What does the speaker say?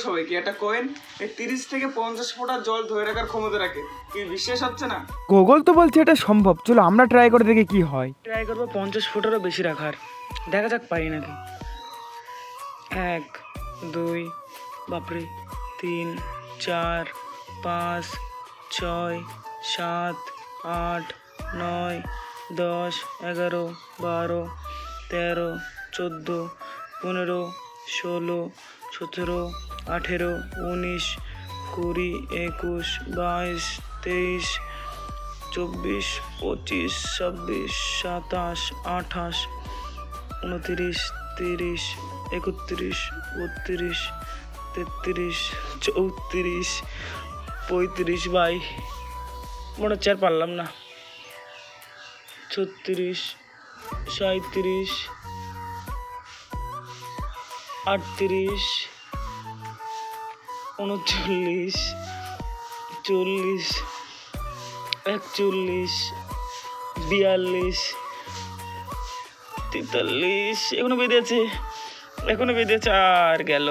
সবাইকে একটা কয়েন 30 থেকে 50 ফোঁটা জল ধরে রাখার ক্ষমতা রাখে। কি বিশ্বাস হচ্ছে না? গুগল তো বলছে এটা সম্ভব, চলো আমরা ট্রাই করে দেখি কি হয়। ট্রাই করবো 50 ফুটেরও বেশি রাখার, দেখা যাক পারি নাকি। 1 2 বাপরে 3 4 5 6 7 8 9 10 11 12 13 14 15 16 17 18 19 20 21 22 23 24 25 26 27 28 29 30 31 32 33 34 35 ভাই মনে হচ্ছে আর পারলাম না। 36 37 38 39 40 41 42 43 এখনো বেঁধেছে আর গেল।